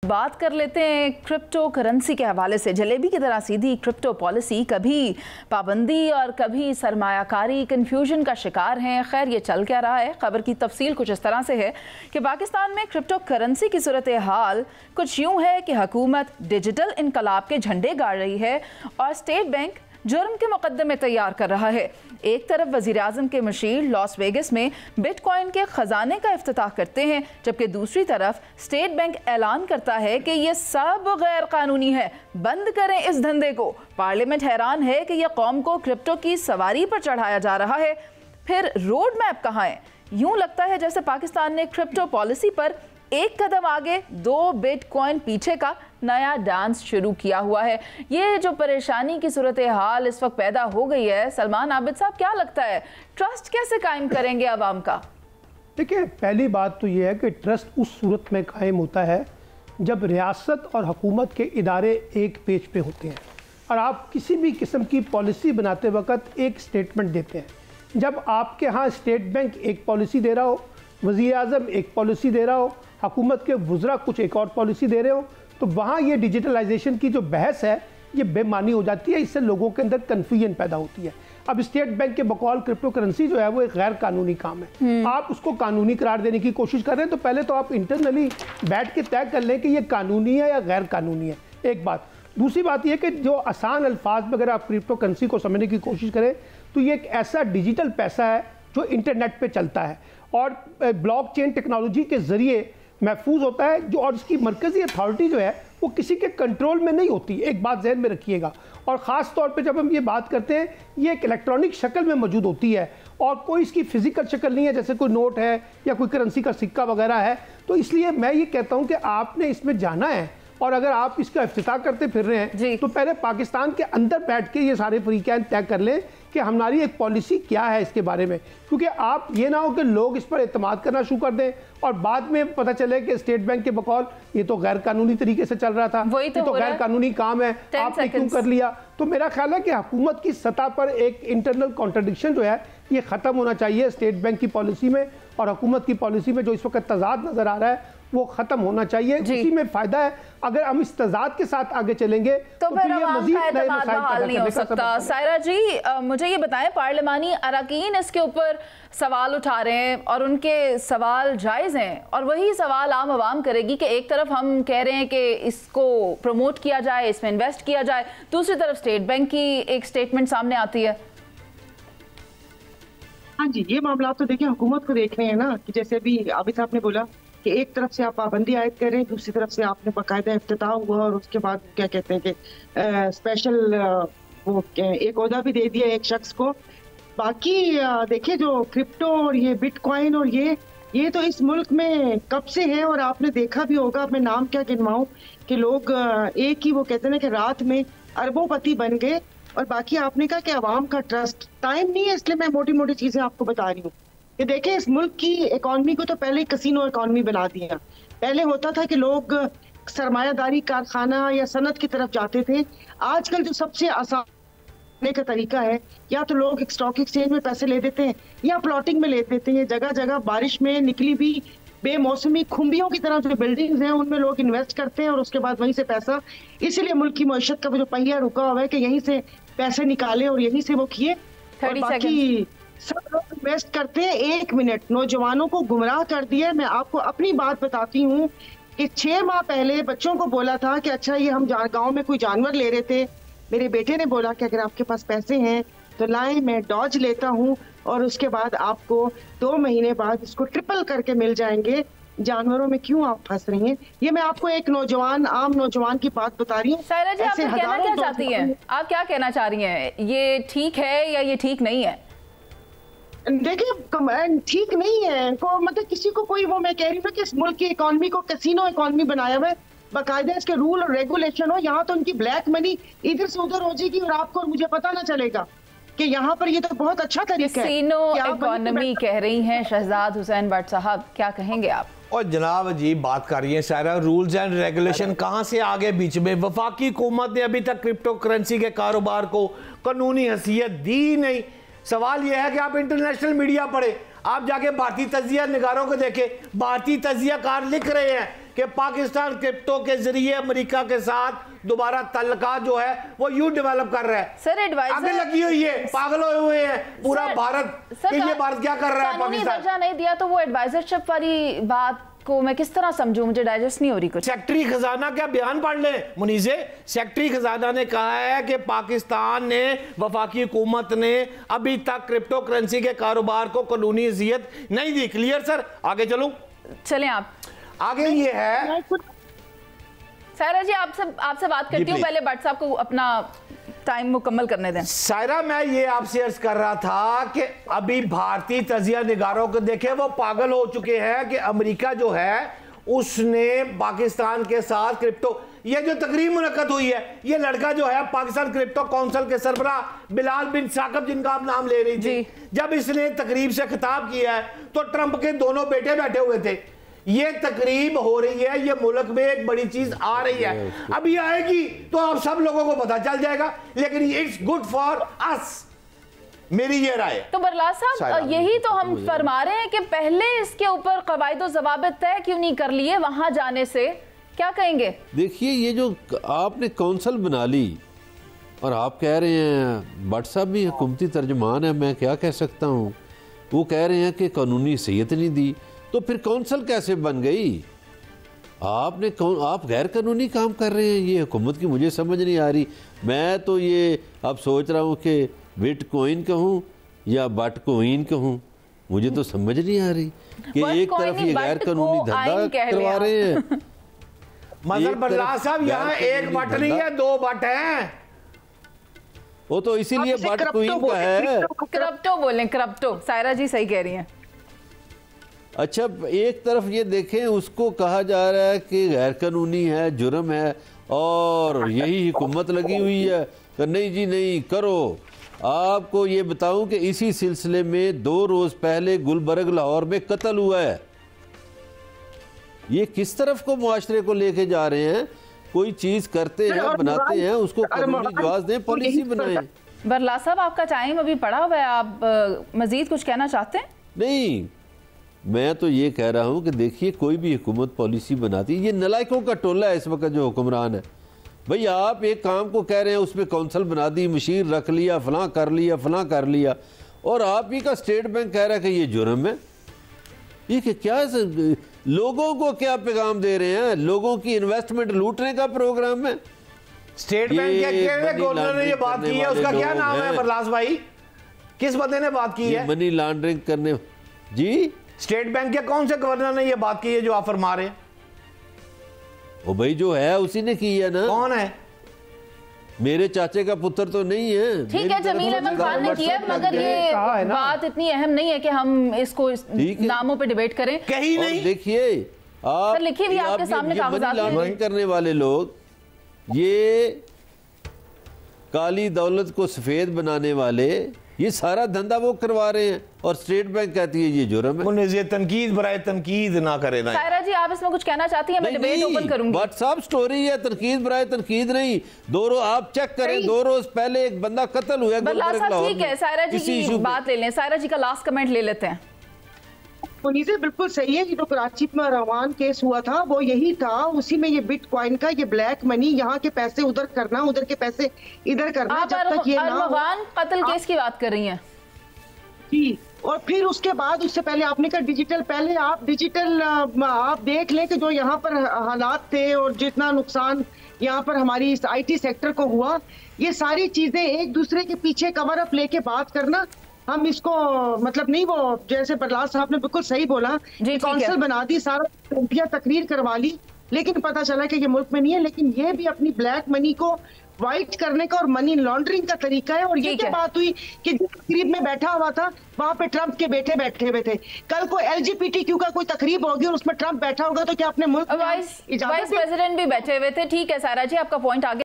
बात कर लेते हैं क्रिप्टो करेंसी के हवाले से। जलेबी की तरह सीधी क्रिप्टो पॉलिसी कभी पाबंदी और कभी सरमायाकारी कंफ्यूजन का शिकार हैं। खैर ये चल क्या रहा है, खबर की तफसील कुछ इस तरह से है कि पाकिस्तान में क्रिप्टो करेंसी की सूरत हाल कुछ यूं है कि हुकूमत डिजिटल इनकलाब के झंडे गाड़ रही है और स्टेट बैंक जुर्म के मुकदमे तैयार कर रहा है। एक तरफ वज़ीर आज़म के मशीर लॉस वेगस में बिटकॉइन के खजाने का इफ्तिताह करते हैं, जबकि दूसरी तरफ स्टेट बैंक ऐलान करता है कि यह सब गैर कानूनी है, बंद करें इस धंधे को। पार्लियामेंट हैरान है कि यह कौम को क्रिप्टो की सवारी पर चढ़ाया जा रहा है। फिर रोड मैप कहाँ है? यूं लगता है जैसे पाकिस्तान ने क्रिप्टो पॉलिसी पर एक कदम आगे 2 बिटकॉइन पीछे का नया डांस शुरू किया हुआ है। ये जो परेशानी की सूरत हाल इस वक्त पैदा हो गई है, सलमान आबिद साहब क्या लगता है ट्रस्ट कैसे कायम करेंगे आवाम का? देखिए, पहली बात तो ये है कि ट्रस्ट उस सूरत में कायम होता है जब रियासत और हुकूमत के इदारे एक पेज पे होते हैं और आप किसी भी किस्म की पॉलिसी बनाते वक्त एक स्टेटमेंट देते हैं। जब आपके यहाँ स्टेट बैंक एक पॉलिसी दे रहा हो, वज़ीर आज़म एक पॉलिसी दे रहा हो, हुकूमत के वुज़रा कुछ एक और पॉलिसी दे रहे हो, तो वहाँ ये डिजिटलाइजेशन की जो बहस है ये बेमानी हो जाती है। इससे लोगों के अंदर कन्फ्यूजन पैदा होती है। अब स्टेट बैंक के बकौल क्रिप्टो करेंसी जो है वो एक गैर कानूनी काम है। आप उसको कानूनी करार देने की कोशिश कर रहे हैं, तो पहले तो आप इंटरनली बैठ के तय कर लें कि ये कानूनी है या गैर कानूनी है, एक बात। दूसरी बात यह कि जो आसान अल्फाज में अगर आप क्रिप्टो करेंसी को समझने की कोशिश करें तो ये एक ऐसा डिजिटल पैसा है जो इंटरनेट पर चलता है और ब्लॉकचेन टेक्नोलॉजी के ज़रिए महफूज होता है, जो और इसकी मरकज़ी अथॉरिटी जो है वो किसी के कंट्रोल में नहीं होती। एक बात जहन में रखिएगा। और ख़ास तौर पे जब हम ये बात करते हैं, ये एक इलेक्ट्रॉनिक शक्ल में मौजूद होती है और कोई इसकी फिजिकल शक्ल नहीं है, जैसे कोई नोट है या कोई करेंसी का सिक्का वगैरह है। तो इसलिए मैं ये कहता हूँ कि आपने इसमें जाना है और अगर आप इसका इफ्तिताह करते फिर रहे हैं तो पहले पाकिस्तान के अंदर बैठ के ये सारे फरीक़ैन तय कर लें कि हमारी एक पॉलिसी क्या है इसके बारे में। क्योंकि आप ये ना हो कि लोग इस पर एतमाद करना शुरू कर दें और बाद में पता चले कि स्टेट बैंक के बकौल ये तो गैर कानूनी तरीके से चल रहा था, ये तो गैर कानूनी काम है, आपने क्यों कर लिया। तो मेरा ख्याल है कि हुकूमत की सतह पर एक इंटरनल कॉन्ट्रडिक्शन जो है ये ख़त्म होना चाहिए स्टेट बैंक की पॉलिसी में और हुकूमत की पॉलिसी में। जो इस वक्त तजाद नज़र आ रहा है वो खत्म होना चाहिए। इसी में फायदा है। अगर हम इस तजाद के साथ आगे चलेंगे तो फिर ये मजीद नए मसाइल पैदा नहीं हो सकता। सायरा जी, मुझे ये बताएं, पार्लिमानी अरकान इसके ऊपर सवाल उठा रहे हैं और उनके सवाल जायज़ हैं और वही सवाल आम आवाम करेगी कि एक तरफ हम कह रहे हैं कि इसको प्रमोट किया जाए, इसमें इन्वेस्ट किया जाए, दूसरी तरफ स्टेट बैंक की एक स्टेटमेंट सामने आती है। हाँ जी, ये मामला तो देखिए हुकूमत को देख रहे हैं ना, कि जैसे अभी आबिद साहब ने बोला कि एक तरफ से आप पाबंदी आयद कर रहे हैं, दूसरी तरफ से आपने बाकायदा इफ्तिताह हुआ और उसके बाद क्या कहते हैं कि स्पेशल वो एक ओहदा भी दे दिया एक शख्स को। बाकी देखिए जो क्रिप्टो और ये बिटकॉइन और ये तो इस मुल्क में कब से है और आपने देखा भी होगा। मैं नाम क्या गिनवाऊं कि लोग एक ही वो कहते हैं कि रात में अरबोपति बन गए। और बाकी आपने कहा कि आवाम का ट्रस्ट, टाइम नहीं है इसलिए मैं मोटी मोटी चीजें आपको बता रही हूँ कि देखिए इस मुल्क की इकॉनमी को तो पहले ही कसीनो इकॉनमी बना दिया। पहले होता था कि लोग सरमायादारी कारखाना या सनत की तरफ जाते थे। आजकल जो सबसे आसान का तरीका है, या तो लोग स्टॉक एक्सचेंज में पैसे ले देते हैं या प्लॉटिंग में ले देते हैं। जगह जगह बारिश में निकली भी बेमौसमी खुम्बियों की तरह जो बिल्डिंग्स हैं उनमें लोग इन्वेस्ट करते हैं और उसके बाद वहीं से पैसा, इसीलिए मुल्क की मईशत का जो पहिया रुका हुआ है कि यहीं से पैसे निकाले और यहीं से वो किए। और बाकी सब लोग इन्वेस्ट करते हैं। 1 मिनट नौजवानों को गुमराह कर दिया। मैं आपको अपनी बात बताती हूँ कि 6 माह पहले बच्चों को बोला था कि अच्छा ये हम गाँव में कोई जानवर ले रहे थे, मेरे बेटे ने बोला कि अगर आपके पास पैसे हैं तो लाएं, मैं डॉज लेता हूँ और उसके बाद आपको 2 महीने बाद इसको ट्रिपल करके मिल जाएंगे। जानवरों में क्यों आप फंस रही हैं? ये मैं आपको एक नौजवान, आम नौजवान की बात बता रही हूँ। सायरा जी, आप कहना क्या चाहती हैं? आप क्या कहना चाह रही हैं? ये ठीक है या ये ठीक नहीं है? देखिए ठीक नहीं है को मतलब किसी को कोई वो, मैं कह रही हूँ कि इस मुल्क की इकॉनमी को कैसीनो इकॉनमी बनाया हुआ है, बाकायदा इसके रूल और रेगुलेशन हो। यहाँ तो उनकी ब्लैक मनी इधर से उधर हो जाएगी और आपको और मुझे पता ना चलेगा कि यहाँ पर ये तो बहुत अच्छा तरीका है। कैसीनो इकॉनमी कह रही हैं शहजाद हुसैन भट्ट साहब, क्या कहेंगे आप? और जनाब अजीब बात कर रही है सारा, रूल्स एंड रेगुलेशन कहाँ से आगे बीच में? वफाकी हुकूमत ने अभी तक क्रिप्टो करेंसी के कारोबार को कानूनी हैसियत दी नहीं। सवाल यह है कि आप इंटरनेशनल मीडिया पढ़े, आप जाके भारतीय तजिया निगारों को देखें, भारतीय तजिया कार लिख रहे हैं कि पाकिस्तान क्रिप्टो के जरिए अमेरिका के साथ दोबारा तल्लुकात जो है वो यूं डेवलप कर रहा है। सर एडवाइजर आगे लगी हुई है, पागल हुए हैं पूरा भारत कि ये भारत क्या कर रहा है। पाकिस्तान दर्जा नहीं दिया तो वो एडवाइजरशिप वाली बात को मैं किस तरह समझूं, मुझे डाइजेस्ट नहीं हो रही कुछ। सेक्रेटरी खजाना क्या बयान पढ़ ले मुनीसे, सेक्रेटरी खजाना ने कहा है कि पाकिस्तान ने, वफाकी हुकूमत ने अभी तक क्रिप्टो करेंसी के कारोबार को कानूनी हैसियत नहीं दी। क्लियर सर, आगे चलूं? चलें आप आगे। ये है सायरा जी, आपसे बात करती हूँ, पहले भट्ट साहब को अपना टाइम मुकम्मल करने दें। सायरा, मैं ये आपसे अर्ज कर रहा था कि अभी भारतीय तजिया निगारों को देखें, वो पागल हो चुके हैं कि अमेरिका जो है उसने पाकिस्तान के साथ क्रिप्टो, ये जो तकरीब मुनक्कद हुई है, ये लड़का जो है पाकिस्तान क्रिप्टो काउंसिल के सरबरा बिलाल बिन साकब, जिनका आप नाम ले रही थी, जब इसने तकरीब से खिताब किया है तो ट्रंप के दोनों बेटे बैठे हुए थे। ये तकरीब हो रही है, ये मुल्क में एक बड़ी चीज आ रही है, अब ये आएगी तो आप सब लोगों को पता चल जाएगा, लेकिन इट्स गुड फॉर अस, मेरी ये राय। तो बरलाल साहब, यही तो हम फरमा रहे हैं कि पहले इसके ऊपर कवायद ज़वाबित तय क्यों नहीं कर लिए वहां जाने से, क्या कहेंगे? देखिए, ये जो आपने काउंसिल बना ली और आप कह रहे हैं, भट्ट साहब भी हुकूमती तर्जुमान है, मैं क्या कह सकता हूँ, वो कह रहे हैं कि कानूनी हैसियत नहीं दी, तो फिर काउंसिल कैसे बन गई? आप गैर कानूनी काम कर रहे हैं, ये हुकूमत की मुझे समझ नहीं आ रही। मैं तो ये अब सोच रहा हूँ कि बिटकॉइन कहूँ या बटकॉइन कहूँ, मुझे तो समझ नहीं आ रही कि एक तरफ ये गैर कानूनी धंधा करवा रहे हैं। मगर बरलाल साहब, यहाँ एक बट नहीं है, दो बट हैं। वो तो इसीलिए बटकॉइन का है। क्रिप्टो बोलें, क्रिप्टो। सायरा जी सही कह रही हैं। अच्छा, एक तरफ ये देखें, उसको कहा जा रहा है कि गैर कानूनी है, जुर्म है, और यही हुकूमत लगी हुई है कि नहीं जी नहीं करो। आपको ये बताऊं कि इसी सिलसिले में 2 रोज पहले गुलबर्ग लाहौर में कत्ल हुआ है। ये किस तरफ को मुआशरे को लेके जा रहे हैं? कोई चीज करते हैं, बनाते हैं, उसको कानूनी जवाब दें, पॉलिसी बनाएं। बरलाल साहब, आपका टाइम अभी पड़ा हुआ है, आप मजीद कुछ कहना चाहते हैं? नहीं, मैं तो ये कह रहा हूँ कि देखिए, कोई भी हुकूमत पॉलिसी बनाती है, ये नलायकों का टोला है इस वक्त जो हुक्मरान है। भाई, आप एक काम को कह रहे हैं, उसमें काउंसिल बना दी, मशीर रख लिया, फलां कर लिया, फलां कर लिया, और आप ही का स्टेट बैंक कह रहा है कि ये जुर्म है। ये क्या लोगों को क्या पैगाम दे रहे हैं? लोगों की इन्वेस्टमेंट लूटने का प्रोग्राम है। स्टेट बैंक के गवर्नर ने ये बात की है, उसका क्या नाम है बरलास भाई? किस बंदे ने बात की है? मनी लॉन्ड्रिंग करने जी। स्टेट बैंक के कौन से गवर्नर ने ये बात की है जो आप फरमा रहे हैं? वो भाई जो है उसी ने की है ना। कौन है? मेरे चाचे का पुत्र तो नहीं है। ठीक है, जमील अहमद खान ने किया, मगर ये बात इतनी अहम नहीं है कि हम इसको नामों पे डिबेट करें। कहीं नहीं। देखिए, आप लिखिए भी आपके सामने कागजात करने वाले लोग, ये काली दौलत को सफेद बनाने वाले, ये सारा धंधा वो करवा रहे हैं, और स्टेट बैंक कहती है ये जुर्म है। ये तनकीद बराए तनकीद ना करे ना। सायरा जी, आप इसमें कुछ कहना चाहती हैं? मैं डिबेट ओपन करूंगी। व्हाट्सएप स्टोरी है, तनकीद बराए तनकीद नहीं। 2 रोज आप चेक करें, 2 रोज पहले एक बंदा कत्ल हुआ। ठीक है, सायरा जी की बात ले लें, सायरा जी का लास्ट कमेंट ले लेते हैं। मुनीज़े बिल्कुल सही है, जो कराची में रवान केस हुआ था वो यही था, उसी में ये बिटकॉइन का, ये ब्लैक मनी, यहाँ के पैसे उधर करना, उधर के पैसे इधर करना। आप अरमगान कत्ल केस की बात कर रही हैं जी। और फिर उसके बाद, उससे पहले आपने कहा डिजिटल, पहले आप डिजिटल आप देख लें कि जो यहाँ पर हालात थे और जितना नुकसान यहाँ पर हमारी इस IT सेक्टर को हुआ, ये सारी चीजें एक दूसरे के पीछे कवर अप लेके बात करना, हम इसको मतलब नहीं, वो जैसे बरलाल साहब ने बिल्कुल सही बोला, काउंसिल बना दी, सारा तकरीर करवा ली, लेकिन पता चला कि ये मुल्क में नहीं है। लेकिन ये भी अपनी ब्लैक मनी को वाइट करने का और मनी लॉन्ड्रिंग का तरीका है। और ये क्या बात हुई कि तकरीब में बैठा हुआ था, वहां पे ट्रंप के बेटे बैठे हुए थे। कल को LGBTQ का कोई तकरीब होगी और उसमें ट्रंप बैठा होगा, तो क्या अपने मुल्क वाइस प्रेसिडेंट भी बैठे हुए थे। ठीक है सायरा जी, आपका पॉइंट आगे